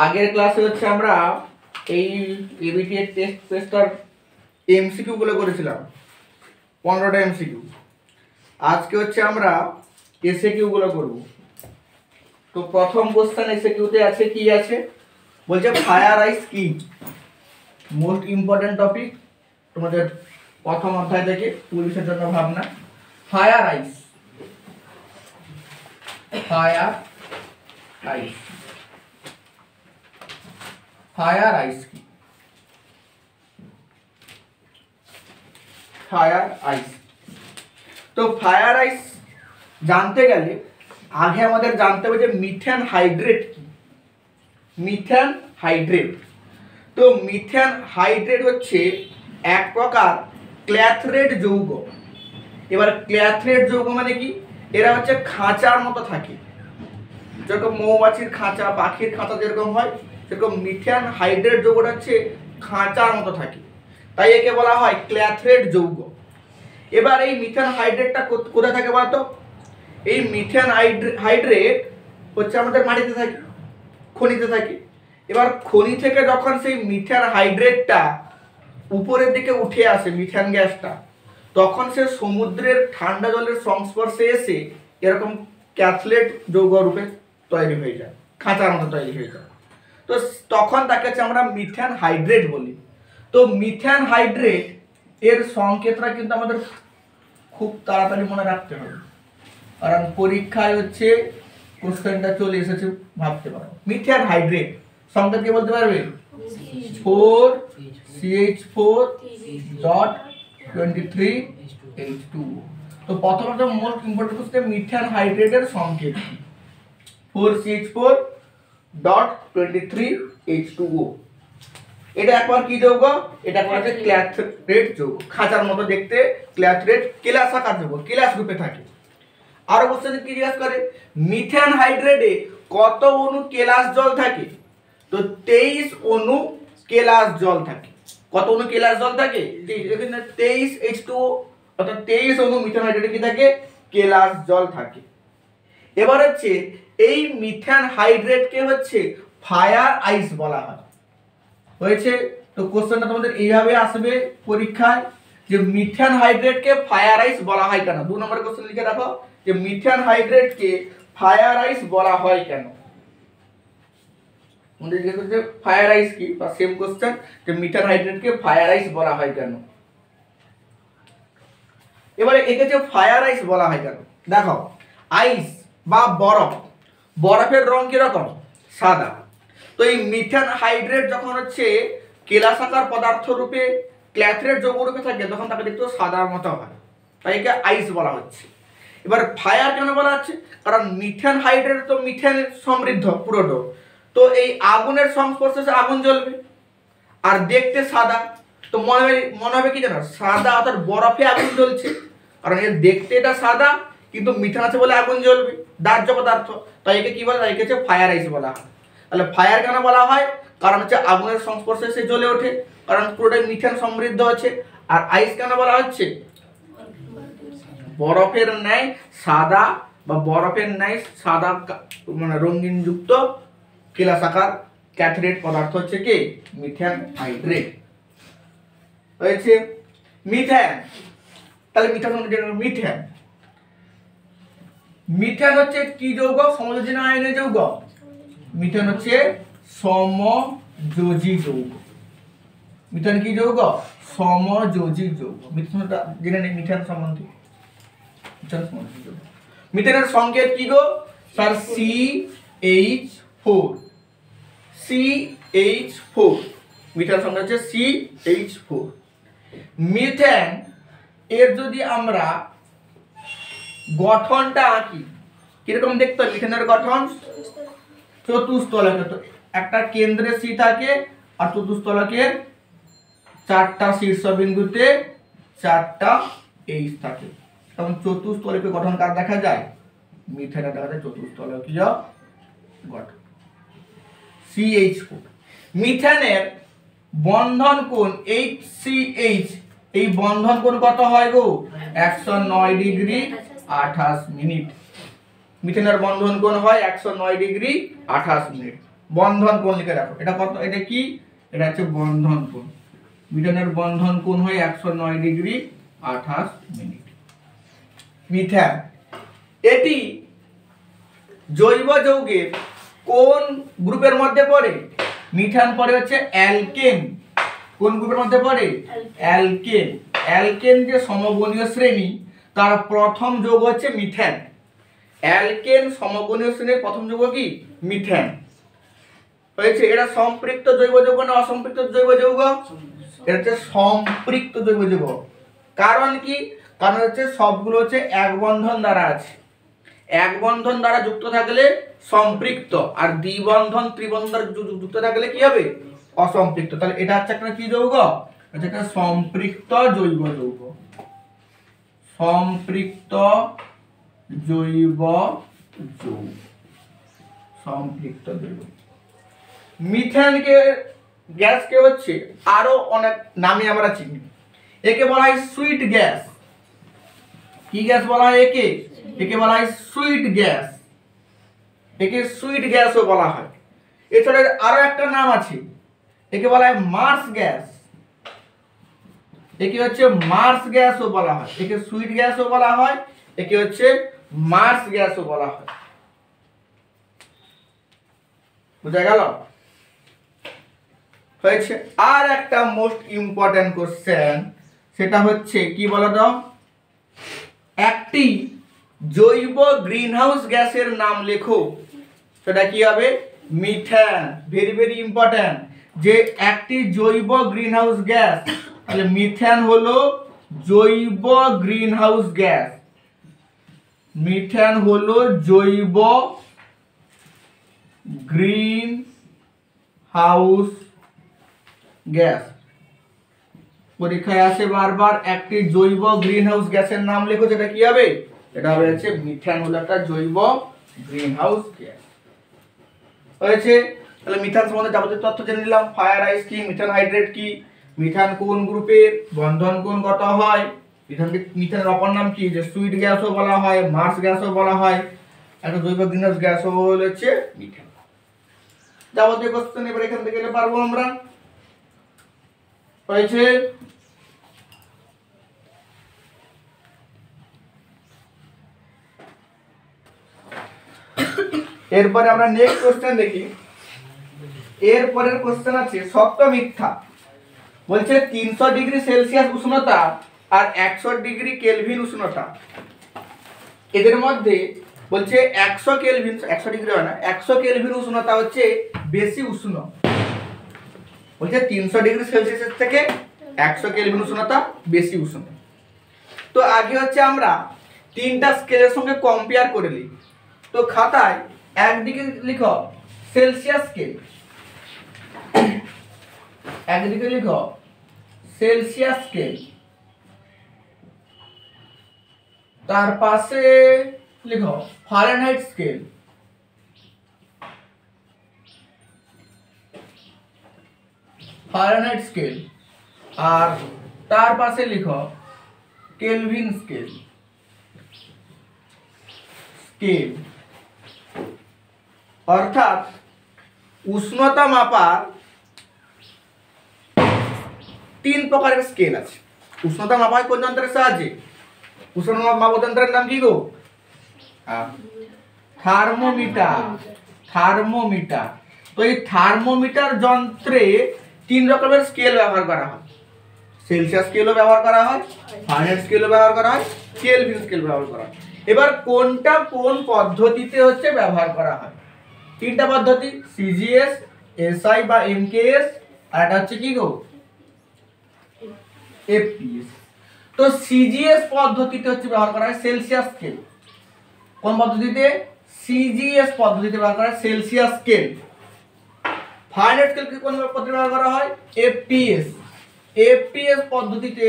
আগের ক্লাসে হচ্ছে আমরা এই এবিটি এর টেস্ট পেজটার এমসিকিউ গুলো করেছিলাম 15টা এমসিকিউ। আজকে হচ্ছে আমরা এসএকিউ গুলো করব। তো প্রথম কোশ্চেন এসএকিউতে আছে কি আছে, বলছে ফায়ার আইস কি, মোস্ট ইম্পর্টেন্ট টপিক তোমাদের প্রথম অধ্যায় থেকে পুলিশের জন্য ভাবনা। Fire ice, fire ice, fire ice কি, ফায়ার আইস। তো ফায়ার আইস জানতে গেলে আগে আমাদের জানতে হবে যে মিথেন হাইড্রেট কি। মিথেন হাইড্রেট, তো মিথেন হাইড্রেট হচ্ছে এক প্রকার ক্ল্যাথরেট যৌগ। এবার ক্ল্যাথরেট যৌগ মানে কি, এরা হচ্ছে খাঁচার মতো থাকে, যেরকম মৌমাছির খাঁচা, পাখির খাঁচা যেরকম হয়, সেরকম মিথেন হাইড্রেট যৌগটা হচ্ছে খাঁচার মতো থাকে, তাই একে বলা হয় ক্ল্যাথরেট যৌগ। এবার এই মিথেন হাইড্রেটটা কোথায় থাকে বলতো? এই মিথেন হাইড্রেট হচ্ছে আমাদের মাটিতে থাকে, খনিতে থাকে। এবার খনি থেকে যখন সেই মিথেন হাইড্রেটটা উপরের দিকে উঠে আসে, মিথেন গ্যাসটা, তখন সে সমুদ্রের ঠান্ডা জলের সংস্পর্শে এসে এরকম ক্যাথলেট যৌগ রূপে তৈরি হয়ে যায়, খাঁচার মতো তৈরি হয়ে যায়। তো তখন তাকে আমরা মিথেন হাইড্রেট বলি। তো মিথেন হাইড্রেট এর সংকেতটা কিন্তু আমাদের খুব তাড়াতাড়ি মনে রাখতে হবে, কারণ পরীক্ষায় হচ্ছে কোশ্চেনটা চলে এসেছে, ভাবতে পারো। মিথেন হাইড্রেট সংকেত কি বলতে পারবে? 4CH4.23H2O। তো প্রথমত মোস্ট ইম্পর্টেন্ট হচ্ছে মিথেন হাইড্রেটের সংকেত 4CH4.23H2O। এটা একবার কি যৌগ? এটা একবার হচ্ছে ক্ল্যাথরেট যৌগ, খাঁচার মতো দেখতে ক্ল্যাথরেট, কেলাসাকার যৌগ, কেলাস রূপে থাকে। আরো কোশ্চেন কি জিজ্ঞাসা করে, মিথেন হাইড্রেটে কত অণু কেলাস জল থাকে? তো 23 অণু কেলাস জল থাকে। কত অণু কেলাস জল থাকে? 23 H2O, অর্থাৎ 23 অণু মিথেন হাইড্রেটে কি থাকে? কেলাস জল থাকে। এবার হচ্ছে এই মিথেন হাইড্রেটকে হচ্ছে ফায়ার আইস বলা হয়। হয়েছে? তো কোশ্চেনটা তোমাদের এইভাবে আসবে পরীক্ষায়, যে মিথেন হাইড্রেটকে ফায়ার আইস বলা হয় কেন। 2 নম্বরের কোশ্চেন লিখে রাখো যে মিথেন হাইড্রেটকে ফায়ার আইস বলা হয় কেন। আমাদের জিজ্ঞেস করছে ফায়ার আইস কি, বা সেম কোশ্চেন যে মিথেন হাইড্রেটকে ফায়ার আইস বলা হয় কেন। এবারে একে যে ফায়ার আইস বলা হয় কেন, দেখো আইস বা বরফ, বরফের রং কি রকম? সাদা। তো এই মিথেন হাইড্রেট যখন হচ্ছে কেলাসাকার পদার্থ রূপে, ক্ল্যাথরেট যৌগ রূপে থাকে, তখন তাকে দেখতে সাদার মতো হয়, তাই একে আইস বলা হচ্ছে। এবার ফায়ার কেন বলা হচ্ছে? কারণ মিথেন হাইড্রেট তো মিথেন সমৃদ্ধ পুরোটো, তো এই আগুনের সংস্পর্শে আগুন জ্বলবে, আর দেখতে সাদা। তো মনে হবে কি জানো, সাদা অর্থাৎ বরফে আগুন জ্বলছে, কারণ এর দেখতে এটা সাদা, কিন্তু মিথেন আছে বলে আগুন জ্বলবে, দাহ্য পদার্থ, তাই একে কি বলা হয়? একে হচ্ছে ফায়ার আইস বলা হয়। তাহলে ফায়ার কেন বলা হয়? কারণ হচ্ছে আগুনের সংস্পর্শে সে জ্বলে ওঠে, কারণ পুরোটাই মিথেন সমৃদ্ধ আছে। আর আইস কেন বলা হচ্ছে? বরফের ন্যায় সাদা, বা বরফের ন্যায় সাদা মানে রঙিন যুক্ত কেলাসাকার ক্যাথরেট পদার্থ হচ্ছে কি? Methane hydrate. হয়েছে? মিথেন, তাহলে মিথেন, মিথেন হচ্ছে কি যৌগ? সমযোজী না আয়নীয় যৌগ? মিথেন হচ্ছে সমযোজী যৌগ। মিথেন কি যৌগ? সমযোজী যৌগ। মিথেনটা জেনে নেই, মিথেন সম্বন্ধে। মিথেনের সংকেত কি গো স্যার? CH4। CH4 মিথেন সংকেত হচ্ছে CH4। মিথেন এর যদি আমরা গঠনটা আঁকি, কিরকম দেখতে হয় মিথেনের গঠন? চতুস্তলকের। তো একটা কেন্দ্রে সি থাকে, আর চতুস্তলকের 4টা শীর্ষবিন্দুতে 4টা এইচ থাকে। তখন চতুস্তলকীয় গঠন কার দেখা যায়? মিথেনের দেখা যায় চতুস্তলকীয় গঠন। CH4। মিথেনের বন্ধন কোণ HCH, এই বন্ধন কোণ কত হয় গো? 109 ডিগ্রি 28 মিনিট। মিথেনের বন্ধন কোণ হয় 109 ডিগ্রি 28 মিনিট। বন্ধন কোণ লিখে রাখো, এটা কত, এটা কি, এটা হচ্ছে বন্ধন কোণ। মিথেনের বন্ধন কোণ হয় 109 ডিগ্রি 28 মিনিট। মিথেন এটি জৈব যৌগের কোন গ্রুপের মধ্যে পড়ে? মিথেন পড়ে হচ্ছে অ্যালকেন। কোন গ্রুপের মধ্যে পড়ে? অ্যালকেন। অ্যালকেন যে সমগণীয় শ্রেণী তার প্রথম যৌগ হচ্ছে মিথেন। অ্যালকেন সমগণীয় শ্রেণীর প্রথম যৌগ কি? মিথেন। হয়েছে। এটা সম্পৃক্ত জৈব যৌগ না অসম্পৃক্ত জৈব যৌগ? এটা হচ্ছে সম্পৃক্ত জৈব যৌগ। কারণ কি? কারণ হচ্ছে সবগুলো হচ্ছে এক বন্ধন দ্বারা আছে। এক বন্ধন দ্বারা যুক্ত থাকলে সম্পৃক্ত, আর দ্বিবন্ধন ত্রিবন্ধন দ্বারা যুক্ত থাকলে কি হবে? অসম্পৃক্ত। তাহলে এটা হচ্ছে একটা কি যৌগ? এটা একটা সম্পৃক্ত জৈব যৌগ। সম্পৃক্ত জৈব যৌগ। সম্পৃক্ত জৈব। মিথেনকে গ্যাসকে হচ্ছে আরো অনেক নামে আমরা চিনি। একে বলা হয় সুইট গ্যাস। কি গ্যাস বলা হয় একে? একে বলা হয় সুইট গ্যাস। একে সুইট গ্যাসও বলা হয়। এছাড়া আরো একটা নাম আছে, একে বলা হয় মার্স গ্যাস। একে হচ্ছে মার্স গ্যাসও বলা হয়। একে সুইট গ্যাসও বলা হয়, একে হচ্ছে মার্স গ্যাসও বলা হয়। বুঝা গেল? হয়েছে। আর একটা মোস্ট ইম্পর্টেন্ট কোশ্চেন, সেটা হচ্ছে কি বলতো? একটি জৈব গ্রিনহাউস গ্যাসের নাম লেখো। সেটা কি হবে? মিথেন। ভেরি ভেরি ইম্পর্টেন্ট, যে একটি জৈব গ্রিনহাউস গ্যাস, তাহলে মিথেন হলো জৈব গ্রিনহাউস গ্যাস। মিথেন হলো জৈব গ্রিন হাউস গ্যাস। পরীক্ষায় আসে বারবার, একটি জৈব গ্রিনহাউস গ্যাসের নাম লেখো, যেটা কি হবে? এটা হবে হচ্ছে মিথেন হলো একটা জৈব গ্রিনহাউস গ্যাস। হয়েছে। তাহলে মিথেন সম্বন্ধে যাবতীয় তথ্য জেনে নিলাম। ফায়ার আইস কি, মিথেন হাইড্রেট কি, মিথেন কোন গ্রুপের, বন্ধন কোণ কত হয়, মিথেনের অপর নাম কি, যে সুইট গ্যাসও বলা হয়, মার্স গ্যাসও বলা হয়, একটা জৈব গ্রিনহাউস গ্যাসও হচ্ছে মিথেন। যাবতীয় কোশ্চেন এবার এখান থেকে পারবো আমরা। হয়েছে। এরপরে আমরা নেক্সট কোশ্চেন দেখি। এরপরের কোশ্চেন আছে সত্য মিথ্যা। বলছে 300 ডিগ্রি সেলসিয়াস উষ্ণতা আর 100 ডিগ্রি কেলভিন উষ্ণতা, এদের মধ্যে বলছে 100 কেলভিন, 100 ডিগ্রি হয় না, 100 কেলভিন উষ্ণতা হচ্ছে বেশি উষ্ণ। বলছে 300 ডিগ্রি সেলসিয়াস থেকে 100 কেলভিন উষ্ণতা বেশি উষ্ণ। তো আগে হচ্ছে আমরা তিনটা স্কেলের সঙ্গে কম্পেয়ার করে নিই। তো খাতায় একদিকে লিখো সেলসিয়াস স্কেল, একদিকে লিখো সেলসিয়াস স্কেল, তার পাশে লিখো ফারেনহাইট স্কেল, ফারেনহাইট স্কেল, আর তার পাশে লিখো কেলভিন স্কেল। স্কেল অর্থাৎ উষ্ণতা মাপার তিন প্রকারের স্কেল আছে। উষ্ণতা মাপা হয় কোন যন্ত্রের সাহায্যে? উষ্ণতা মাপক যন্ত্রের নাম কি গো? থার্মোমিটার। থার্মোমিটার। তো এই থার্মোমিটার যন্ত্রে তিন রকমের স্কেল ব্যবহার করা হয়। সেলসিয়াস স্কেলও ব্যবহার করা হয়, ফারেনহাইট স্কেলও ব্যবহার করা হয়, কেলভিন স্কেল ব্যবহার করা হয়। এবার কোনটা কোন পদ্ধতিতে হচ্ছে ব্যবহার করা হয়? তিনটা পদ্ধতি, সিজিএস, এসআই বা এমকেএস, আর এটা হচ্ছে কি গো? এফপিএস। তো সিজিএস পদ্ধতিতে হচ্ছে ব্যবহার করা হয় সেলসিয়াস স্কেল। কোন পদ্ধতিতে? সিজিএস পদ্ধতিতে ব্যবহার করা হয় সেলসিয়াস স্কেল। ফারেনহাইট স্কেল কোন পদ্ধতিতে ব্যবহার করা হয়? এফপিএস। এফপিএস পদ্ধতিতে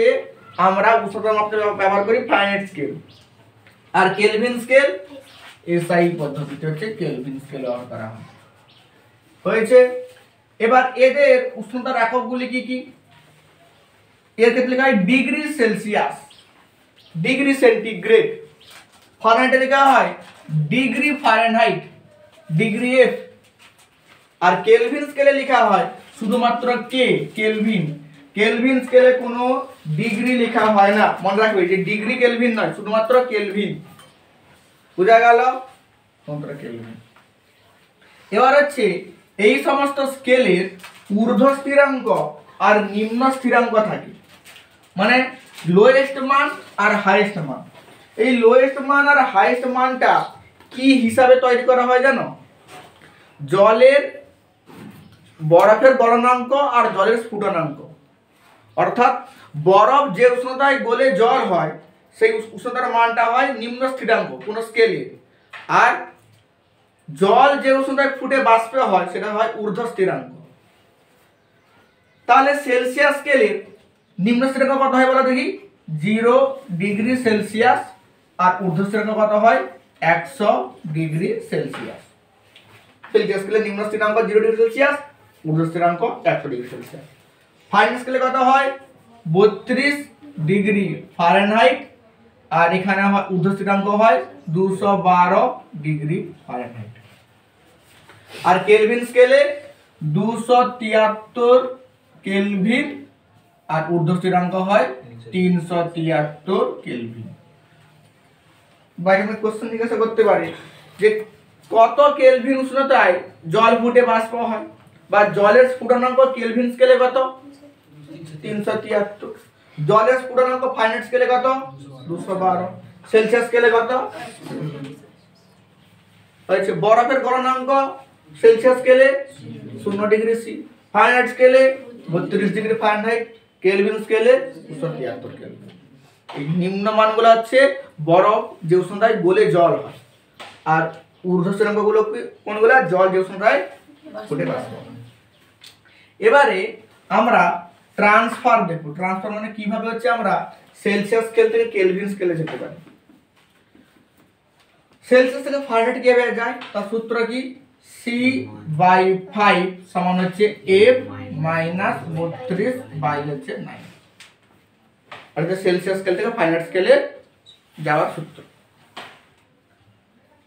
আমরা উষ্ণতা মাপতে ব্যবহার করি ফারেনহাইট স্কেল। আর কেলভিন স্কেল এসআই পদ্ধতিতে হচ্ছে কেলভিন স্কেল ব্যবহার করা হয়। হয়েছে। এবার এদের উষ্ণতার এককগুলি কি কি? এর ক্ষেত্রে লেখা হয় ডিগ্রি সেলসিয়াস, ডিগ্রি সেন্টিগ্রেড। ফারেনহাইটে লেখা হয় ডিগ্রি ফারেনহাইট, ডিগ্রি এফ। আর কেলভিন স্কেলে লেখা হয় শুধুমাত্র কে, কেলভিন। কেলভিন স্কেলে কোনো ডিগ্রি লেখা হয় না, মনে রাখবে যে ডিগ্রি কেলভিন নয়, শুধুমাত্র কেলভিন। বুঝা গেল? কেলভিন। এবার হচ্ছে এই সমস্ত স্কেলের ঊর্ধ্ব স্থিরাঙ্ক আর নিম্ন স্থিরাঙ্ক থাকে, মানে লোয়েস্ট মান আর হাইয়েস্ট মান। এই লোয়েস্ট মান আর হাইয়েস্ট মানটা কি হিসাবে তৈরি করা হয় জানো? জলের বরফের গলনাঙ্ক আর জলের স্ফুটনাঙ্ক। অর্থাৎ বরফ যে উষ্ণতায় গলে জল হয় সেই উষ্ণতার মানটা হয় নিম্ন স্থিরাঙ্ক কোন স্কেলে, আর জল যে উষ্ণতায় ফুটে বাষ্প হয় সেটা হয় ঊর্ধ্ব স্থিরাঙ্ক। তাহলে সেলসিয়াস স্কেলের নিম্ন স্থিরাঙ্ক কত হয় বলো দেখি? 0 ডিগ্রি সেলসিয়াস। আর ঊর্ধ্ব স্থিরাঙ্ক কত হয়? 100 ডিগ্রি সেলসিয়াস। সেলসিয়াস স্কেলের নিম্ন স্থিরাঙ্ক 0 ডিগ্রি সেলসিয়াস, ঊর্ধ্ব স্থিরাঙ্ক 100 ডিগ্রি সেলসিয়াস। ফারেনহাইট স্কেলে কত হয়? 32 ডিগ্রি ফারেনহাইট। আর এখানে হয় ঊর্ধ্ব স্থিরাঙ্ক হয় 212 ডিগ্রি ফারেনহাইট। আর কেলভিন স্কেলে 273 কেলভিন। আর ঊর্ধ্ব স্থিরাঙ্ক হয় 373 কেলভিন। বাইরে কোশ্চেন জিজ্ঞাসা করতে পারে যে কত কেলভিন উষ্ণতায় জল ফুটে বাষ্প হয়, বা জলের স্ফুটনাঙ্ক কেলভিন স্কেলে কত? 373। জলের স্ফুটনাঙ্ক ফারেনহাইট স্কেলে কত? 212। সেলসিয়াস স্কেলে কত? হচ্ছে বরফের গলনাঙ্ক সেলসিয়াস স্কেলে 0 ডিগ্রি সি, ফারেনহাইট স্কেলে 32 ডিগ্রি ফারেনহাইট, কেলভিন স্কেলে 273 কেলভিন। এই নিম্ন মানগুলো হচ্ছে বরফ যে উষ্ণতায় গলে জল হয়, আর ঊর্ধ্ব স্থিরাঙ্কগুলো কোনগুলো? জল যে উষ্ণতায় ফুটে বাষ্প হয়। এবারে আমরা ট্রান্সফার দেখব। ট্রান্সফার মানে কিভাবে হচ্ছে আমরা সেলসিয়াস স্কেল থেকে কেলভিন স্কেলে যেতে পারি। সেলসিয়াস থেকে ফারেনহাইট কিভাবে যায় তার সূত্র কি? C/5 সমান হচ্ছে F - 32/9। আর এটা সেলসিয়াস স্কেল থেকে ফারেনহাইট স্কেলে যাওয়ার সূত্র।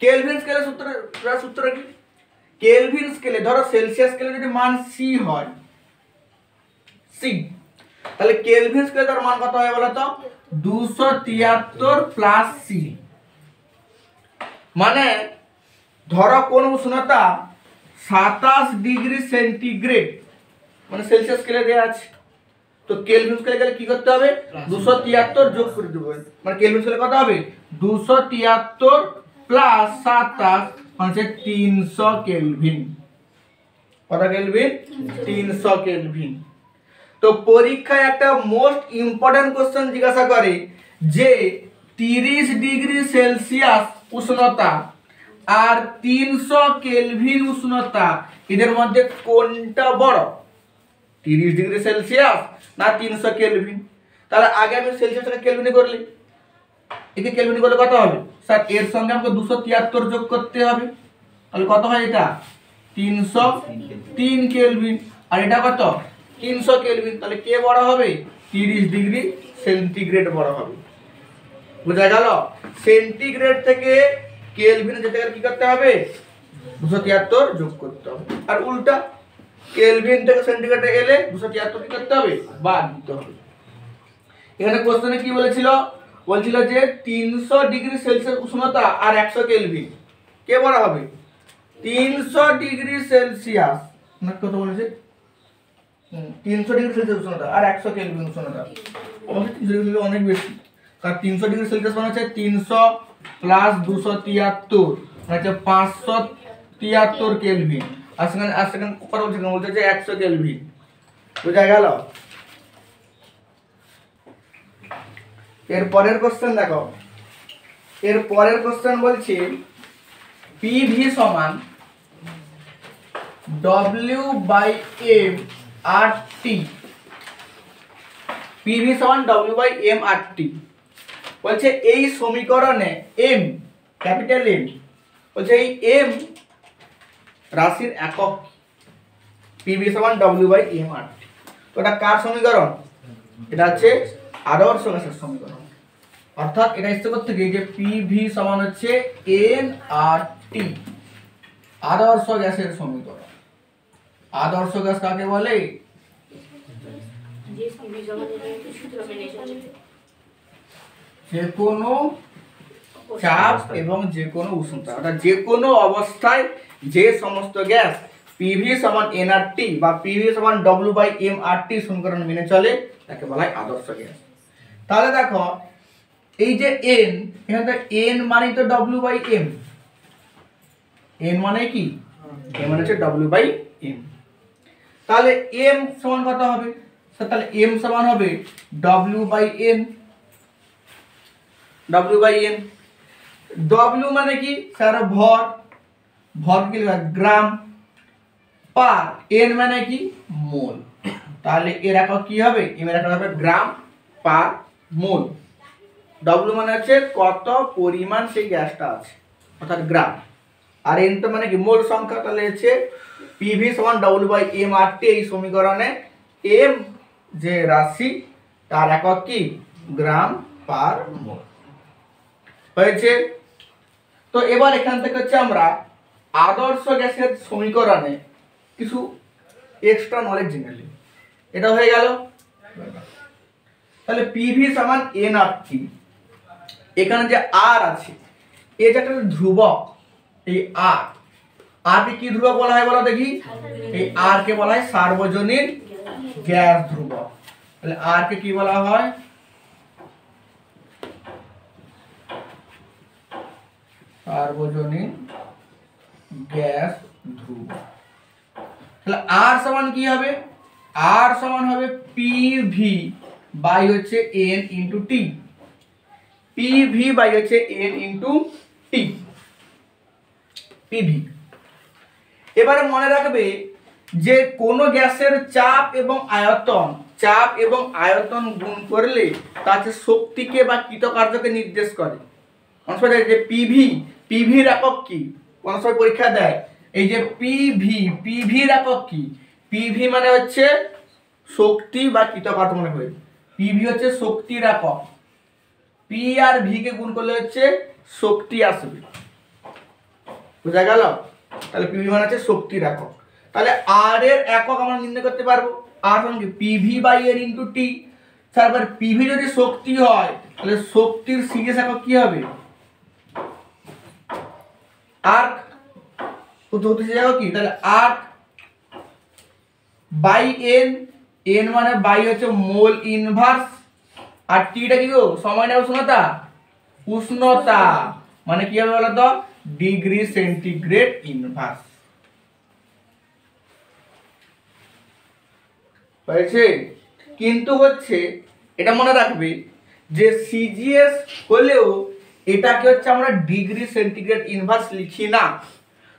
কেলভিন স্কেলের সূত্র কি? কেলভিন স্কেলে ধরো সেলসিয়াস স্কেলে যদি মান C হয়, C, তাহলে কেলভিন স্কেলে তার মান কত হয় বলো তো? 273 প্লাস C। মানে ধরো কোন উষ্ণতা 27 ডিগ্রি সেন্টিগ্রেড, মানে সেলসিয়াস স্কেলে দেওয়া আছে, তো কেলভিন স্কেলে গেলে কি করতে হবে? 273 যোগ করে দেব, মানে কেলভিন স্কেলে কত হবে? 273 প্লাস 27 মানে 300 কেলভিন। কত কেলভিন? 300 কেলভিন। তো পরীক্ষায় একটা মোস্ট ইম্পর্টেন্ট কোশ্চেন জিজ্ঞাসা করে যে 30 ডিগ্রি সেলসিয়াস উষ্ণতা আর 300 কেলভিন উষ্ণতা এদের মধ্যে কোনটা বড়? 30 ডিগ্রি সেলসিয়াস না 300 কেলভিন? তাহলে আগে আমি সেলসিয়াসটাকে কেলভিনে করলি, একে কেলভিনে করলে কত হবে? স্যার এর সঙ্গে আমাকে 273 যোগ করতে হবে, তাহলে কত হয় এটা? 303 কেলভিন। আর এটা কত? 300 কেলভিন। তাহলে কে বড় হবে? 30 ডিগ্রি সেন্টিগ্রেড বড় হবে। বুঝা গেল? সেন্টিগ্রেড থেকে কেলভিনে যেতে গেলে কি করতে হবে? 273 যোগ করতে হবে। আর উল্টা কেলভিন থেকে সেন্টিগ্রেডে এলে 273 কি করতে হবে? বাদ দিতে হবে। এখানে কোশ্চেনে কি বলেছিল? বলছিল যে 300 ডিগ্রি সেলসিয়াস উষ্ণতা আর 100 কেলভিন কে বড় হবে? 300 ডিগ্রি সেলসিয়াস না কত বলেছে? 300 ডিগ্রি সেলসিয়াস উষ্ণতা আর 100 কেলভিন উষ্ণতা, অবশ্যই 300 ডিগ্রি অনেক বেশি, কারণ 300 ডিগ্রি সেলসিয়াস মানে হচ্ছে 300 প্লাস 273 মানে হচ্ছে 573 কেলভিন। আর সেখানে কত বলছে যে 100 কেলভিন। বুঝা গেল? এর পরের কোশ্চেন দেখো। এর পরের কোশ্চেন বলছে PV সমান W/m/T। PV সমান W/m/T। বলছে এই সমীকরণে M, ক্যাপিটাল M, বলছে এই M রাশির একক PV সমান W/m/T। তো এটা কার সমীকরণ? এটা হচ্ছে আদর্শ গ্যাসের সমীকরণ। অর্থাৎ এটা ইচ্ছে করতে গিয়ে যে পিভি সমান হচ্ছে এনআরটি, আদর্শ গ্যাসের সমীকরণ। আদর্শ গ্যাস কাকে বলে? যে কোনো চাপ এবং যে কোনো উষ্ণতা, অর্থাৎ যে কোনো অবস্থায় যে সমস্ত গ্যাস পিভি সমান এনআরটি বা পিভি সমান ডব্লিউ/এমআরটি সমীকরণ মেনে চলে তাকে বলা হয় আদর্শ গ্যাস। তাহলে দেখো এই যে এন, এখানে এন মানে তো ডব্লিউ/এম, এন মানে কি? এন মানে হচ্ছে ডব্লিউ/এম। তাহলে এম সমান কত হবে? তাহলে এম সমান হবে ডব্লিউ/এন। ডব্লিউ/এন, ডব্লিউ মানে কি স্যার? ভর, ভর কি গ্রাম, পার, এন মানে কি? মোল। তাহলে এর একক কি হবে? এম এর একক হবে গ্রাম পার মোল। ডব্লিউ মানে হচ্ছে কত পরিমাণ সেই গ্যাসটা আছে, অর্থাৎ গ্রাম। আর এন তো মানে কি? মোল সংখ্যা। তাহলে হচ্ছে পিভি সমান ডব্লিউ/এমআরটি। এই সমীকরণে এম যে রাশি তার একক কি? গ্রাম পার মোল হয়েছে। তো এবার এখান থেকে হচ্ছে আমরা আদর্শ গ্যাসের সমীকরণে কিছু এক্সট্রা নলেজ জেনে নিই। এটা হয়ে গেল। তাহলে পিভি সমান এনআরটি, এখানে যে আর আছে এই যে একটা ধ্রুবক, এই আর, আর কে কি ধ্রুবক বলা হয় বলো দেখি? এই আর কে বলা হয় সার্বজনীন গ্যাস ধ্রুবক। তাহলে আর কে কি বলা হয়? সার্বজনীন গ্যাস ধ্রুবক। তাহলে আর সমান কি হবে? আর সমান হবে পিভি বাই হচ্ছে n into T. PV by হচ্ছে এন ইন্টু টি, পিভি। এবারে মনে রাখবে যে কোন গ্যাসের চাপ এবং আয়তন, চাপ এবং আয়তন গুণ করলে তার শক্তিকে বা কৃতকার্যকে নির্দেশ করে। অনেক সময় যে পিভি, পিভির একক কি? কোন সময় পরীক্ষা দেয় এই যে পিভি, পিভির একক কি? পিভি মানে হচ্ছে শক্তি বা কৃতকার্য মনে হয়। পিভি হচ্ছে শক্তির একক, পি আর ভি কে গুণ করলে হচ্ছে শক্তি আসবে। বুঝা গেল? তাহলে পিভি মানে হচ্ছে শক্তির একক। তাহলে আর এর একক আমরা নির্ণয় করতে পারবো। আর সমান কি? পিভি বাই এন ইন্টু টি। তারপর পিভি যদি শক্তি হয় তাহলে শক্তির সিরিয়াস একক কি হবে? আর্ক। কি? তাহলে আর্ক বাই এন, এন মানে বাই হচ্ছে মোল ইনভার্স, আর টিটা কি গো? সময় না উষ্ণতা? উষ্ণতা মানে কি হবে বলতো? Degree centigrade inverse. হয়েছে? কিন্তু হচ্ছে এটা মনে রাখবে যে সিজিএস হলেও এটাকে হচ্ছে আমরা ডিগ্রি সেন্টিগ্রেড ইনভার্স লিখি না।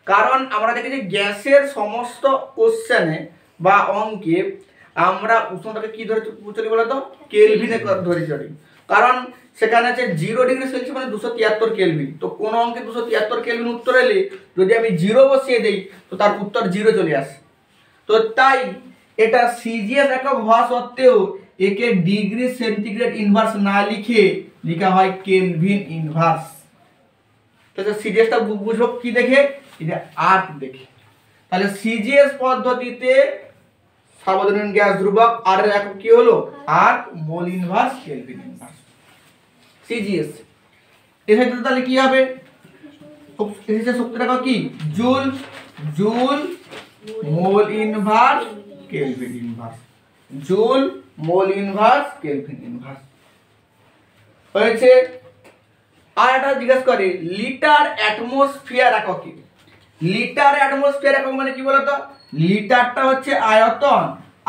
কারণ আমরা দেখি যে গ্যাসের সমস্ত কোশ্চেনে বা অঙ্কে আমরা উষ্ণতাকে কি ধরে চলি বলতো? কেলভিনে ধরে চলি। কারণ সেখানে আছে 0 ডিগ্রি সেলসিয়াস মানে 273 কেলভিন। তো কোন অঙ্কে 273 কেলভিন উত্তর এলে যদি আমি 0 বসিয়ে দেই তো তার উত্তর 0 চলে আসে। তো তাই এটা সিজিএস একক হওয়া সত্ত্বেও একে ডিগ্রি সেন্টিগ্রেড ইনভার্স না লিখে লেখা হয় কেলভিন ইনভার্স। তাহলে সিজিএসটা বুঝবো কি দেখে? এটা আর্ক দেখে। তাহলে সিজিএস পদ্ধতিতে সার্বজনীন গ্যাস ধ্রুবক আর এর একক কি হলো? Erg, mole inverse, kelvin inverse. CGS এর ক্ষেত্রে তাহলে কি হবে? এসে শক্তির একক কি? Joule, joule, mole inverse, kelvin inverse. Joule, mole inverse, kelvin inverse. হয়েছে? আর এটা জিজ্ঞেস করে লিটার অ্যাটমোস্ফিয়ার একক কি? লিটার অ্যাটমোস্ফিয়ার একক মানে কি বলতো? লিটারটা হচ্ছে আয়তন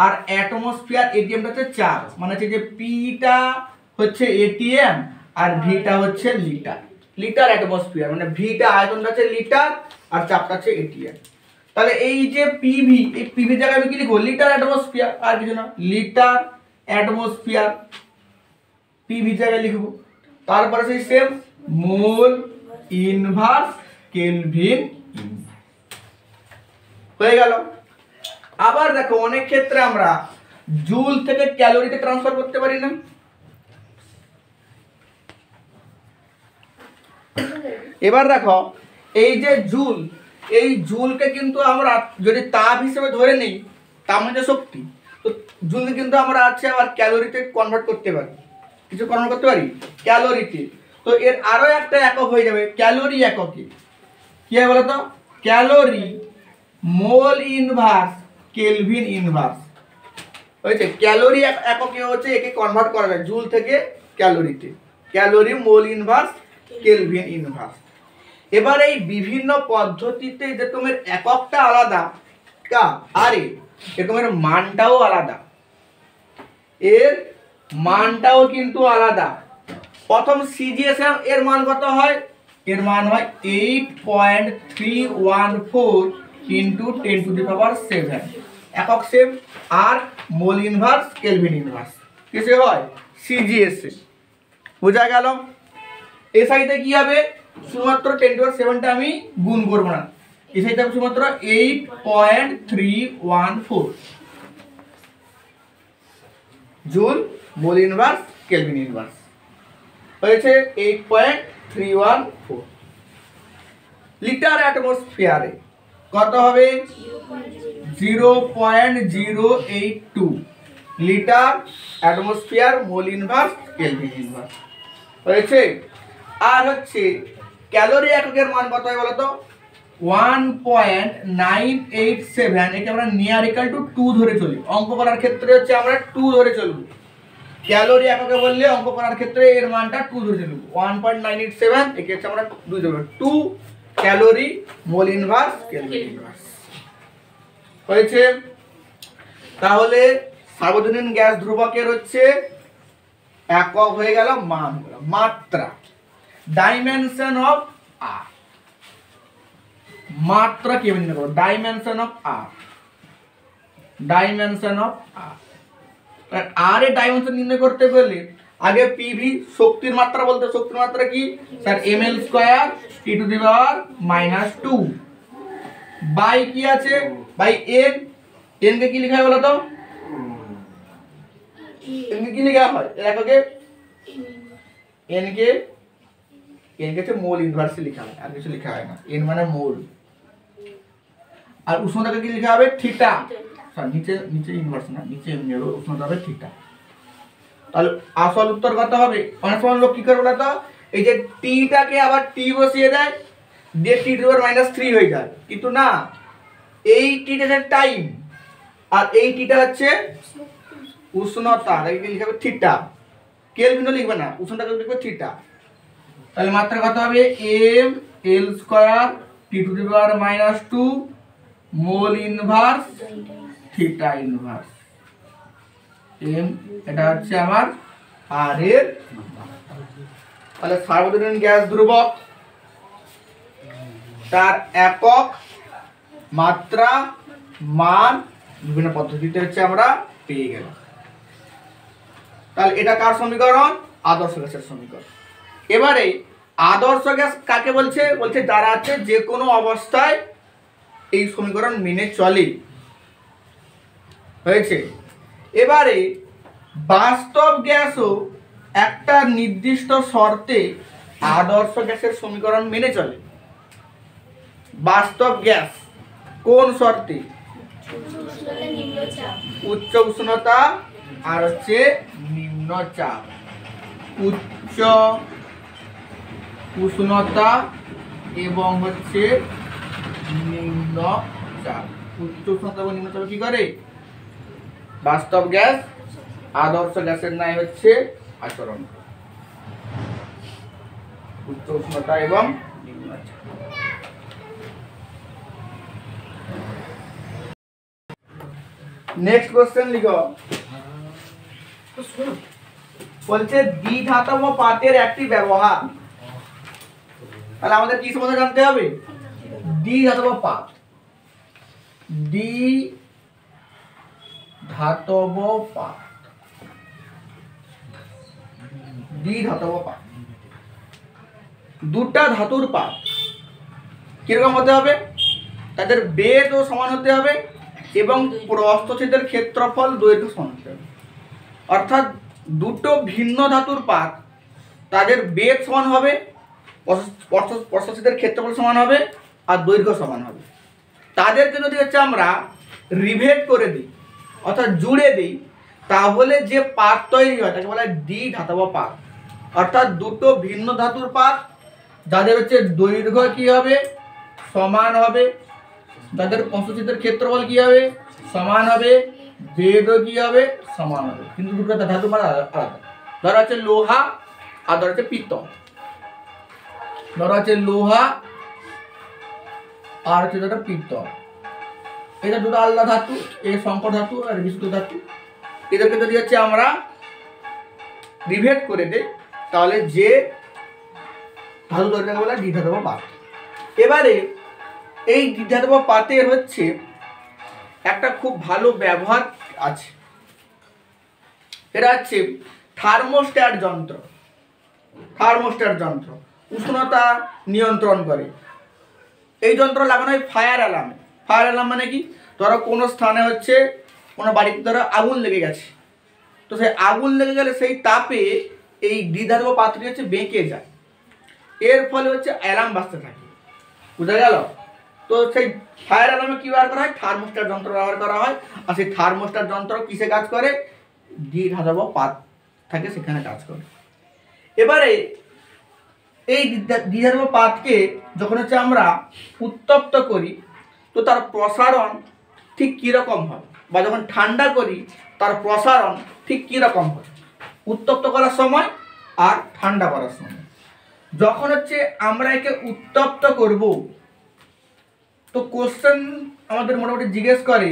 আর অ্যাটমোস্ফিয়ার এটিএমটা হচ্ছে চাপ। মানে হচ্ছে যে পিটা হচ্ছে এটিএম আর ভিটা হচ্ছে লিটার। লিটার অ্যাটমোস্ফিয়ার মানে ভিটা আয়তনটা হচ্ছে লিটার আর চাপটা হচ্ছে এটিএম। তাহলে এই যে পিভি, এই পিভি জায়গায় আমি কি লিখবো? লিটার অ্যাটমোস্ফিয়ার, আর কিছু না। লিটার অ্যাটমোস্ফিয়ার পিভি জায়গায় লিখবো। তারপরে সেই সেম মোল ইনভার্স, কেলভিন হয়ে গেল। আবার দেখো অনেক ক্ষেত্রে আমরা জুল থেকে ক্যালোরিতে ট্রান্সফার করতে পারি না? এবার দেখো এই যে জুল, এই জুলকে কিন্তু আমরা যদি তাপ হিসেবে ধরে নিই, তাপ মানে শক্তি, তো জুলকে কিন্তু আমরা আছে আবার ক্যালোরিতে কনভার্ট করতে পারি, কিছু কনভার্ট করতে পারি ক্যালোরিতে। তো এর আরও একটা একক হয়ে যাবে ক্যালোরি এককে। কি হয় বলো তো? Calorie mole inverse kelvin inverse হয়েছে। ক্যালোরি এককে হচ্ছে একে কনভার্ট করা যায় জুল থেকে ক্যালোরিতে, calorie mole inverse kelvin inverse. এবার এই বিভিন্ন পদ্ধতিতে যেরকমের এককটা আলাদা আর এরকমের মানটাও আলাদা, এর মানটাও কিন্তু আলাদা। প্রথম সিজিএস এর মান কত হয়? এর মান হয় 8.314 ইন্টু 10⁻⁷, একক সেম। আর মোল ইনভার্স কেলভিন ইনভার্স কিসে হয়? সিজিএস এ। বোঝা গেল? এসআইতে কি হবে? শুধুমাত্র 10⁻⁷টা আমি গুণ করব না, এসআইতে হবে শুধুমাত্র 8.314 joule mole inverse kelvin inverse হয়েছে 8.314। লিটার অ্যাটমসফিয়ারে কত হবে? 0.082 litre atmosphere mole inverse kelvin inverse হয়েছে। আর হচ্ছে ক্যালোরি এককের মান কত হয় বলতো? 1.987, একে আমরা নিয়ার ইকুয়াল টু 2 ধরে চলি। অঙ্ক করার ক্ষেত্রে হচ্ছে আমরা 2 ধরে চলব। ক্যালোরি এককে বললে অঙ্ক করার ক্ষেত্রে এর মানটা 2 ধরে চলব। 1.987 একে হচ্ছে আমরা 2 ধরে 2 calorie mole inverse kelvin inverse হয়েছে। তাহলে সার্বজনীন গ্যাস ধ্রুবকের হচ্ছে একক হয়ে গেল মান, মাত্রা, ডাইমেনশন অফ আর। মাত্রা কি নির্ণয় করব? Dimension of R, dimension of R. R এর ডাইমেনশন নির্ণয় করতে গেলে আগে পিভি শক্তির মাত্রা বলতে, শক্তির মাত্রা কি স্যার? ml² (10⁻⁻2) বাই কি আছে? By n। n কে কি লেখা হয় বলো তো? n কে কি লেখা হয় এর এককে? n কে হচ্ছে মোল ইনভার্সে লেখা হয়, আর কিছু লেখা হয় না। n মানে মোল। আর উষ্ণতাকে কি লেখা হবে? থিটা। নিচে নিচে ইনভার্স না, নিচে এমনি হবে, উষ্ণতা হবে থিটা। তাহলে আসল উত্তর কত হবে? অনেক সময় লোক কি করে বলতো, এই যে টিটাকে আবার টি বসিয়ে দেয়, দিয়ে টি⁻³ হয়ে যায়, কিন্তু না, এই টিটা হচ্ছে টাইম আর এই টিটা হচ্ছে উষ্ণতা, এটাকে লিখে হবে থিটা। কেলভিনও লিখবে না, উষ্ণতাকে লিখবে থিটা। তাহলে মাত্রা কত হবে? ml² (10⁻⁻2) mole inverse theta inverse m। এটা হচ্ছে আমার আর এর। তাহলে সার্বজনীন গ্যাস ধ্রুবক তার একক, মাত্রা, মান বিভিন্ন পদ্ধতিতে হচ্ছে আমরা পেয়ে গেলাম। তাহলে এটা কার সমীকরণ? আদর্শ গ্যাসের সমীকরণ। এবারে আদর্শ গ্যাস কাকে বলছে? বলছে যারা আছে যে কোনো অবস্থায় এই সমীকরণ মেনে চলে। হয়েছে। এবারে বাস্তব গ্যাসও একটা নির্দিষ্ট শর্তে আদর্শ গ্যাসের সমীকরণ মেনে চলে। বাস্তব গ্যাস কোন শর্তে? উচ্চ উষ্ণতা আর হচ্ছে নিম্ন চাপ। উচ্চ উষ্ণতা এবং হচ্ছে নিম্ন চাপ। উচ্চ উষ্ণতা এবং নিম্ন চাপ কি করে? বাস্তব গ্যাস আদর্শ গ্যাসের ন্যায় হচ্ছে আচরণ। উচ্চ উষ্ণতা এবং নিম্ন চাপ। নেক্সট কোশ্চেন লিখো। বলছে দ্বিধাতব পাতের একটি ব্যবহার। তাহলে আমাদের কি সম্বন্ধে জানতে হবে? দ্বিধাতব পাত। দ্বিধাতব পাত, দ্বিধাতব পাত দুটা ধাতুর পাত কিরকম হতে হবে? তাদের বেধও সমান হতে হবে এবং প্রস্থচ্ছেদের ক্ষেত্রফল দৈর্ঘ্য সমান হতে হবে। অর্থাৎ দুটো ভিন্ন ধাতুর পাত, তাদের বেধ সমান হবে প্রস্থচ্ছেদের ক্ষেত্রফল সমান হবে আর দৈর্ঘ্য সমান হবে। তাদেরকে যদি হচ্ছে আমরা রিভেট করে দিই অর্থাৎ জুড়ে দিই, তাহলে যে পাত তৈরি হয় তাকে বলা হয় দ্বিধাতব পাত। অর্থাৎ দুটো ভিন্ন ধাতুর পাত যাদের হচ্ছে দৈর্ঘ্য কি হবে, সমান হবে, যাদের প্রস্থচ্ছেদের ক্ষেত্রফল কি হবে, সমান হবে, বেধও কি হবে, সমান হবে, কিন্তু দুটো ধাতু পাত আলাদা। ধরা হচ্ছে লোহা আর ধরা হচ্ছে পিতল। ধরা হচ্ছে লোহা আর হচ্ছে ধরা পিতল, এটা দুটো আলাদা ধাতু, এই সংকর ধাতু আর বিশুদ্ধ ধাতু। এদেরকে যদি হচ্ছে আমরা রিভেট করে দেই তাহলে যে ধাতু তৈরি বলা হয় দ্বিধাতব পাত। এবারে এই দ্বিধাতব পাতের হচ্ছে একটা খুব ভালো ব্যবহার আছে, এটা হচ্ছে থার্মোস্ট্যাট যন্ত্র। থার্মোস্ট্যাট যন্ত্র উষ্ণতা নিয়ন্ত্রণ করে। এই যন্ত্র লাগানো হয় ফায়ার অ্যালার্মে। ফায়ার অ্যালার্ম মানে কি, ধরো কোনো স্থানে হচ্ছে কোনো বাড়িতে ধরো আগুন লেগে গেছে, তো সেই আগুন লেগে গেলে সেই তাপে এই দ্বিধাতব পাতটি হচ্ছে বেঁকে যায়, এর ফলে হচ্ছে অ্যালার্ম বাজতে থাকে। বুঝা গেল? তো সেই ফায়ার অ্যালার্মে কী ব্যবহার করা হয়, থার্মোস্ট্যাট যন্ত্র ব্যবহার করা হয়। আর সেই থার্মোস্ট্যাট যন্ত্র কিসে কাজ করে, দ্বিধাতব পাত থাকে সেখানে কাজ করে। এবারে এই দ্বিধাতব পাতকে যখন হচ্ছে আমরা উত্তপ্ত করি তো তার প্রসারণ ঠিক কীরকম হয়, বা যখন ঠান্ডা করি তার প্রসারণ ঠিক কীরকম হয় উত্তপ্ত করার সময় আর ঠান্ডা করার সময়। যখন হচ্ছে আমরা একে উত্তপ্ত করব তো কোশ্চেন আমাদের মোটামুটি জিজ্ঞেস করে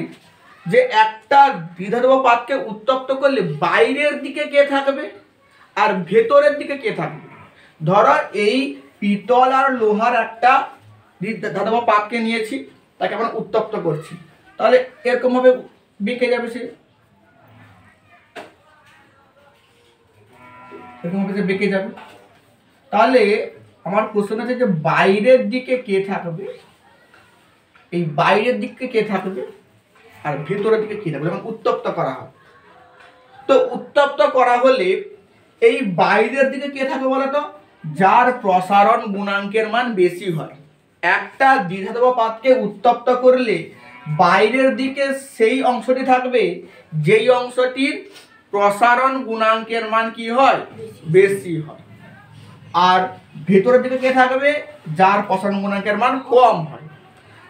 যে একটা দ্বিধাতব পাতকে উত্তপ্ত করলে বাইরের দিকে কে থাকবে আর ভেতরের দিকে কে থাকবে। ধরো এই পিতল আর লোহার একটা দ্বিধাতব পাতকে নিয়েছি, তাকে আমরা উত্তপ্ত করছি, তাহলে এরকম ভাবে বেঁকে যাবে, সে এরকম ভাবে বেঁকে যাবে। তাহলে আমার কোশ্চেন আছে যে বাইরের দিকে কে থাকবে, এই বাইরের দিকে কে থাকবে আর ভেতরের দিকে কে থাকবে যখন উত্তপ্ত করা হয়। তো উত্তপ্ত করা হলে এই বাইরের দিকে কে থাকবে বলতো, যার প্রসারণ গুণাঙ্কের মান বেশি হয়। একটা দ্বিধাতব পাতকে উত্তপ্ত করলে বাইরের দিকে সেই অংশটি থাকবে যেই অংশটির প্রসারণ গুণাঙ্কের মান কি হয়, বেশি হয়। আর ভেতরের দিকে কে থাকবে, যার প্রসারণ গুণাঙ্কের মান কম হয়।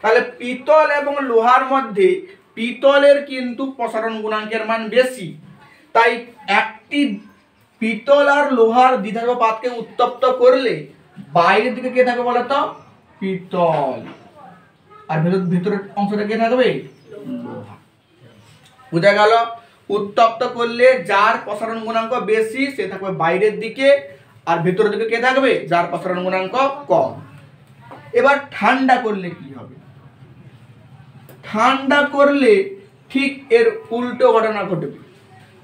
তাহলে পিতল এবং লোহার মধ্যে পিতলের কিন্তু প্রসারণ গুণাঙ্কের মান বেশি, তাই একটি পিতল আর লোহার দ্বিধাতব পাতকে উত্তপ্ত করলে বাইরের দিকে কে থাকবে বলতো, পিতল, আর ভেতরের অংশটা কে থাকবে, লোহা। বুঝা গেল? উত্তপ্ত করলে যার প্রসারণ গুণাঙ্ক বেশি সে থাকবে বাইরের দিকে, আর ভেতরের দিকে কে থাকবে, যার প্রসারণ গুণাঙ্ক কম। এবার ঠান্ডা করলে কি হবে, ঠান্ডা করলে ঠিক এর উল্টো ঘটনা ঘটবে।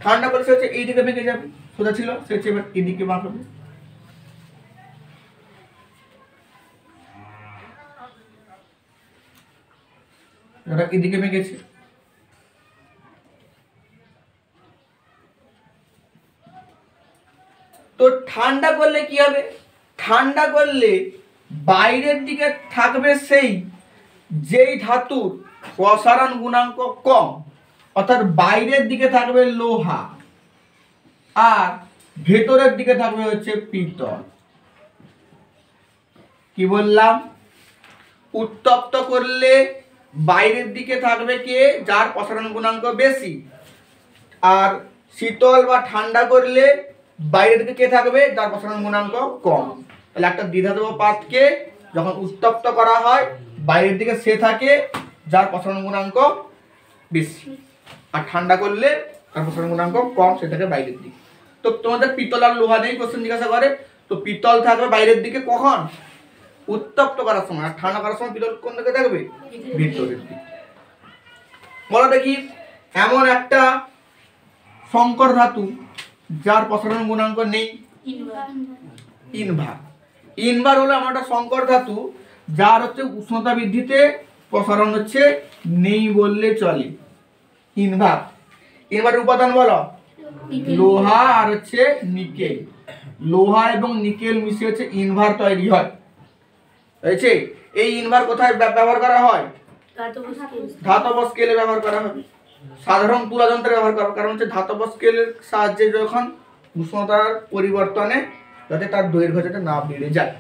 ঠান্ডা করলে সে হচ্ছে এইদিকে বেঁকে যাবে, সোজা ছিল সে হচ্ছে এবার এদিকে বাঁকবে। এদিকে বেঁকেছে। তো ঠান্ডা করলে কি হবে, ঠান্ডা করলে বাইরের দিকে থাকবে সেই যেই ধাতুর প্রসারণ গুণাঙ্ক কম, অর্থাৎ বাইরের দিকে থাকবে লোহা আর ভেতরের দিকে থাকবে হচ্ছে পিতল। কি বললাম, উত্তপ্ত করলে বাইরের দিকে থাকবে কে, যার প্রসারণ গুণাঙ্ক বেশি, আর শীতল বা ঠান্ডা করলে বাইরের দিকে কে থাকবে, যার প্রসারণ গুণাঙ্ক কম। তাহলে একটা দ্বিধাতব পাতকে যখন উত্তপ্ত করা হয় বাইরের দিকে সে থাকে যার প্রসারণ গুণাঙ্ক বেশি, আর ঠান্ডা করলে তার প্রসারণ গুণাঙ্ক কম, সে থাকে বাইরের দিকে। তো তোমাদের পিতল আর লোহা নেই কোশ্চেন জিজ্ঞাসা করে, তো পিতল থাকবে বাইরের দিকে কখন, উত্তপ্ত করার সময়, আর ঠান্ডা করার সময় পিতল কোন দিকে থাকবে, ভিতরের দিকে। বলো দেখি এমন একটা সংকর ধাতু যার প্রসারণ গুণাঙ্ক নেই, ইনভার। ইনভার হলো এমন একটা সংকর ধাতু যার হচ্ছে উষ্ণতা বৃদ্ধিতে প্রসারণ হচ্ছে নেই বললে চলে, ইনভার। ইনভারের উপাদান বলো, লোহা আর হচ্ছে নিকেল। লোহা এবং নিকেল মিশিয়ে হচ্ছে ইনভার তৈরি হয়। হয়েছে, এই ইনভার কোথায় ব্যবহার করা হয়? ধাতব স্কেলে ব্যবহার করা হবে। সাধারণ তুলা যন্ত্রে ব্যবহার করা, কারণ হচ্ছে ধাতব স্কেলের সাহায্যে যখন উষ্ণতার পরিবর্তনে যাতে তার দৈর্ঘ্য যাতে না বেড়ে যায়,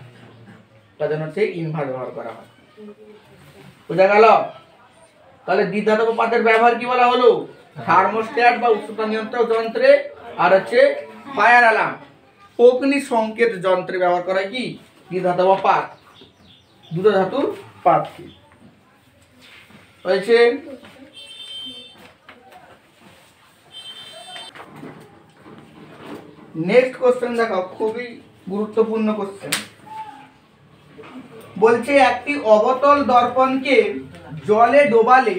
তার জন্য হচ্ছে ইনভার ব্যবহার করা হয়। বোঝা গেল? তাহলে দ্বিধাতব পাতের ব্যবহার কি বলা হলো? থার্মোস্ট্যাট বা উষ্ণতা নিয়ন্ত্রক যন্ত্রে, আর হচ্ছে ফায়ার অ্যালার্ম অগ্নি সংকেত যন্ত্রে ব্যবহার করা কি দ্বিধাতব পাত, দুটো ধাতুর পাত কি হয়েছে। নেক্সট কোশ্চেন দেখো, খুবই গুরুত্বপূর্ণ কোশ্চেন। বলছে একটি অবতল দর্পণকে জলে ডোবালে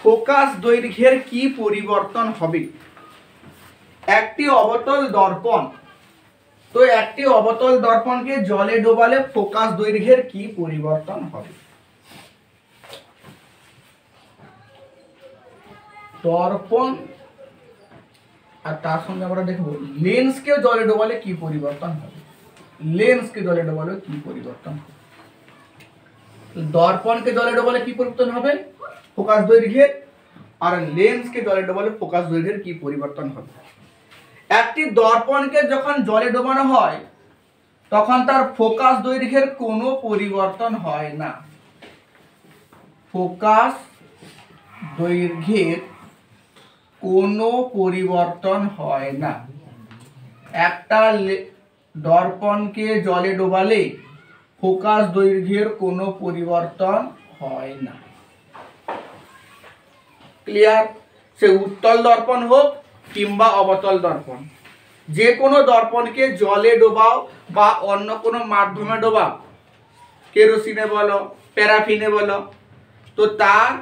ফোকাস দৈর্ঘ্যের কি পরিবর্তন হবে? একটি অবতল দর্পণ, তো একটি অবতল দর্পণকে জলে ডোবালে ফোকাস দৈর্ঘ্যের কি পরিবর্তন হবে? দর্পণ আর তার সঙ্গে আমরা দেখবো লেন্সকে জলে ডোবালে কি পরিবর্তন হবে। লেন্সকে জলে ডোবালে কি পরিবর্তন হবে? দর্পণকে জলে ডোবালে কি পরিবর্তন হবে? ফোকাস দৈর্ঘ্যের। আর লেন্সকে জলে ডোবালে ফোকাস দৈর্ঘ্যের কি পরিবর্তন হবে? একটি দর্পণকে যখন জলে ডোবানো হয় তখন তার ফোকাস দৈর্ঘ্যের কোনো পরিবর্তন হয় না। ফোকাস দৈর্ঘ্যের কোনো পরিবর্তন হয় না। একটা দর্পণকে জলে ডোবালে ফোকাস দৈর্ঘ্যের কোনো পরিবর্তন হয় না। ক্লিয়ার? সে উত্তল দর্পণ হোক কিংবা অবতল দর্পণ, যে কোনো দর্পণকে জলে ডোবাও বা অন্য কোনো মাধ্যমে ডোবাও, কেরোসিনে বলো, প্যারাফিনে বলো, তো তার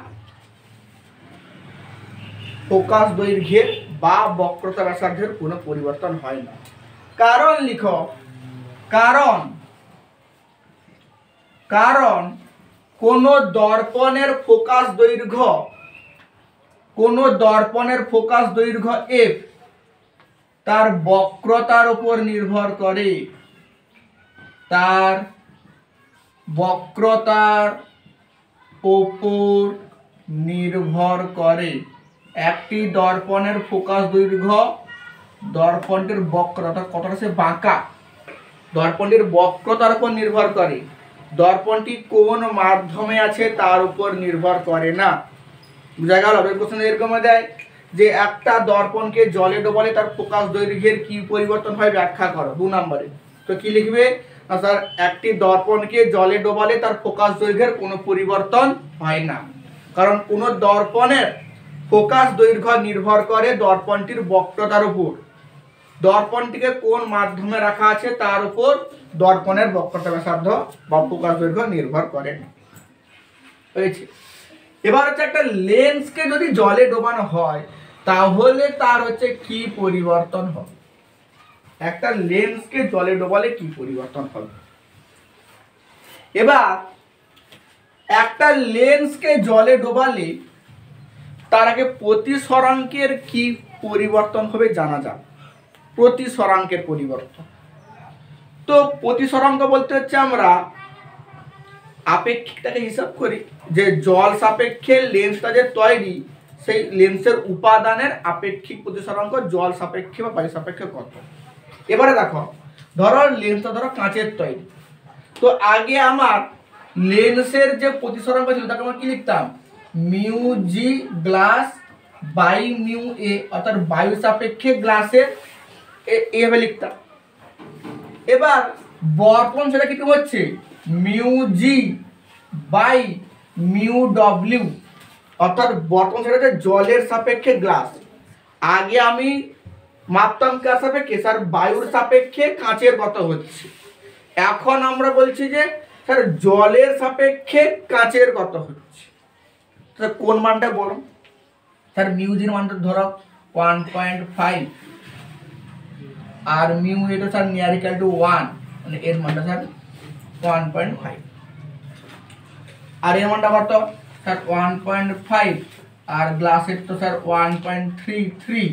ফোকাস দৈর্ঘ্যের বা বক্রতা ব্যাসার্ধের কোনো পরিবর্তন হয় না। কারণ লিখো, কারণ কোন দর্পণের ফোকাস দৈর্ঘ্য, এফ তার বক্রতার উপর নির্ভর করে। তার বক্রতার উপর নির্ভর করে। একটি দর্পণের ফোকাস দৈর্ঘ্য দর্পণটির বক্রতা, কতটা সে বাঁকা, দর্পণটির বক্রতার উপর নির্ভর করে। দর্পণটি কোন মাধ্যমে আছে তার উপর নির্ভর করে না। বুঝা গেল? কোশ্চেন এরকম দেয় যে একটা দর্পণকে জলে ডোবালে তার ফোকাস দৈর্ঘ্যের কি পরিবর্তন হয় ব্যাখ্যা করো, 2 নম্বরে। তো কি লিখবে? না স্যার, একটি দর্পণকে জলে ডোবালে তার ফোকাস দৈর্ঘ্যের কোনো পরিবর্তন হয় না, কারণ কোন দর্পণের ফোকাস দৈর্ঘ্য নির্ভর করে দর্পণটির বক্রতার উপর। দর্পণটিকে কোন মাধ্যমে রাখা আছে তার উপর দর্পণের বক্রতা ব্যাসার্ধ বা ফোকাস দৈর্ঘ্য নির্ভর করে না। হয়েছে? এবার হচ্ছে একটা লেন্সকে যদি জলে ডোবানো হয় তাহলে তার হচ্ছে কি পরিবর্তন হবে? একটা লেন্সকে জলে ডোবালে কি পরিবর্তন হবে? এবার একটা লেন্সকে জলে ডোবালে তার আগে প্রতিসরাঙ্কের কি পরিবর্তন হবে জানা যাক। প্রতিসরাঙ্কের পরিবর্তন, তো প্রতিসরাঙ্ক বলতে হচ্ছে আমরা আপেক্ষিকটাকে হিসাব করি, যে জল সাপেক্ষে লেন্সটা যে তৈরি, সেই লেন্সের উপাদানের আপেক্ষিক প্রতিসরাঙ্ক জল সাপেক্ষে বা বায়ু সাপেক্ষে কত। এবারে দেখো, ধরো লেন্সটা ধরো কাঁচের তৈরি, তো আগে আমার লেন্সের যে প্রতিসরাঙ্ক ছিল তাকে আমরা কি লিখতাম? Mu g glass by mu a, অর্থাৎ বায়ু সাপেক্ষে গ্লাসের এভাবে লিখতাম। এবার বর্তমান সেটা কি হচ্ছে? মিউ জি বাই মিউ ডব্লিউ, অর্থাৎ বর্তমান সেটা হচ্ছে জলের সাপেক্ষে গ্লাস। আগে আমি মাপতাম কার সাপেক্ষে? স্যার বায়ুর সাপেক্ষে কাঁচের কত হচ্ছে। এখন আমরা বলছি যে স্যার জলের সাপেক্ষে কাঁচের কত হচ্ছে। স্যার কোন মানটা বলো? স্যার মিউজির মানটা ধরো 1.5 আর মিউ এটা স্যার নিয়ার ইকুয়াল টু 1, মানে এর মানটা স্যার 1.5 আর এর মানটা কত স্যার 1.5 আর গ্লাসের তো স্যার 1.33,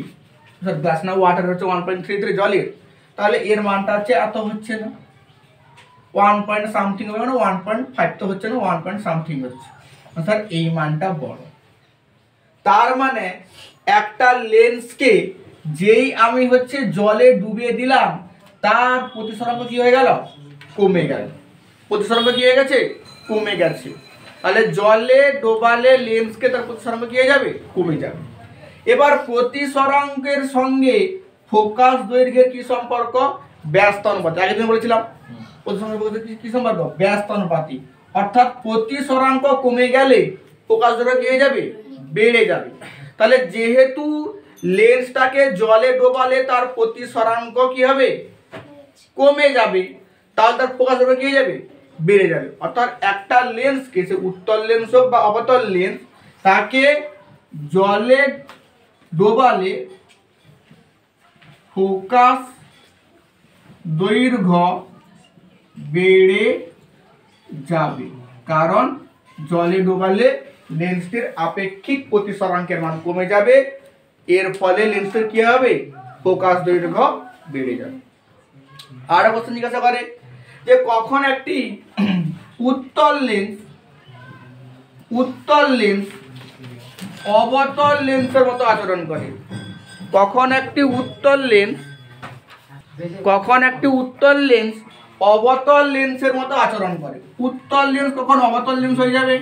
স্যার গ্লাস না ওয়াটার হচ্ছে 1.33 জলের, তাহলে এর মানটা হচ্ছে এত, হচ্ছে না 1 পয়েন্ট সামথিং হবে, মানে 1.5 তো হচ্ছে না, 1 পয়েন্ট সামথিং হচ্ছে। স্যার এই মানটা বড়। তার মানে একটা লেন্সকে যেই আমি হচ্ছে জলে ডুবিয়ে দিলাম তার প্রতিসরাঙ্ক কি হয়ে গেল, কমে গেল। প্রতিসরাঙ্ক কি হয়ে গেছে, কমে গেছে। তাহলে জলে ডোবালে লেন্সকে তার প্রতিসরাঙ্ক কি হয়ে যাবে, কমে যাবে। এবার প্রতিসরাঙ্কের সঙ্গে ফোকাস দৈর্ঘ্যের কি সম্পর্ক, ব্যস্ত অনুপাত। আগের দিন বলেছিলাম প্রতিসরাঙ্কের কি সম্পর্ক, ব্যস্ত অনুপাতিক। অর্থাৎ প্রতিসরাঙ্ক কমে গেলে ফোকাস দৈর্ঘ্য কি হয়ে যাবে, বেড়ে যাবে। তাহলে যেহেতু লেন্সটাকে জলে ডোবালে তার প্রতিসরাঙ্ক কি হবে, কমে যাবে, তাহলে তার ফোকাস দৈর্ঘ্য কি হয়ে যাবে, বেড়ে যাবে। অর্থাৎ একটা লেন্সকে, সে উত্তল লেন্স হোক বা অবতল লেন্স, তাকে জলে ডোবালে ফোকাস দৈর্ঘ্য বেড়ে যাবে, কারণ জলে ডোবালে লেন্সটির আপেক্ষিক প্রতিসরাঙ্কের মান কমে যাবে। এর ফলে লেন্সের কি হবে, ফোকাস দৈর্ঘ্য বেড়ে যাবে। আর কোশ্চেন জিজ্ঞাসা করে যে কখন একটি উত্তল লেন্স অবতল লেন্সের মতো আচরণ করে। কখন একটি উত্তল লেন্স অবতল লেন্সের মতো আচরণ করে। উত্তল লেন্স কখন অবতল লেন্স হয়ে যাবে,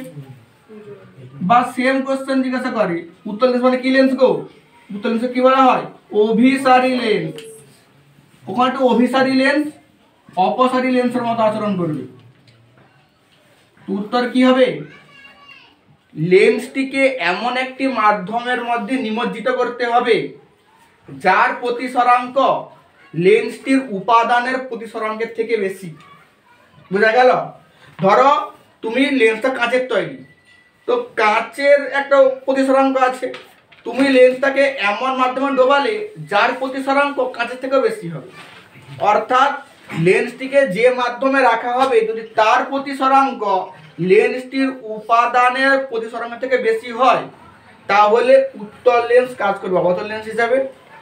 বা সেম কোশ্চেন জিজ্ঞাসা করে উত্তল লেন্স মানে কি লেন্স গো, উত্তল লেন্স কি বলা হয়, অভিসারী লেন্স। ওখানে একটা অভিসারী লেন্স অপসারী লেন্সের মতো আচরণ করবে। উত্তর কি হবে, লেন্সটিকে এমন একটি মাধ্যমের মধ্যে নিমজ্জিত করতে হবে যার প্রতিসরাঙ্ক লেন্সটির উপাদানের প্রতিসরাঙ্কের থেকে বেশি। বোঝা গেল? ধরো তুমি লেন্সটা কাঁচের তৈরি, তো কাঁচের একটা প্রতিসরাঙ্ক আছে, তুমি লেন্সটাকে এমন মাধ্যমে ডোবালে যার প্রতিসরাঙ্ক কাঁচের থেকে বেশি হবে। অর্থাৎ লেন্সটিকে যে মাধ্যমে রাখা হবে যদি তার প্রতিসরাঙ্ক লেন্সটির উপাদানের প্রতিসরাঙ্ক থেকে বেশি হয়, তাহলে উত্তল লেন্স কাজ করবে অবতল লেন্স হিসাবে,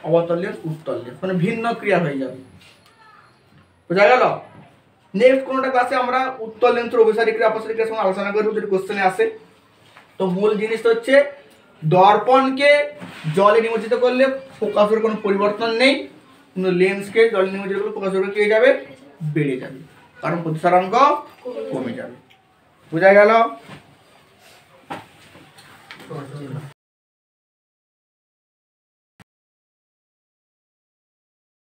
অবতল লেন্স উত্তল লেন্স, মানে ভিন্ন ক্রিয়া হয়ে যাবে। বোঝা গেল? নেক্সট কোনটা ক্লাসে আমরা উত্তল লেন্সের অভিসারী ক্রিয়া অপসারী ক্রিয়ার সঙ্গে আলোচনা করব যদি কোশ্চেনে আসে। তো মূল জিনিসটা হচ্ছে দর্পণকে জলে নিমজ্জিত করলে ফোকাসের কোনো পরিবর্তন নেই, কিন্তু লেন্সকে জলে নিমজ্জিত করলে ফোকাসের কি হয়ে যাবে, বেড়ে যাবে, কারণ প্রতিসরাঙ্ক কমে যাবে। বোঝা গেল?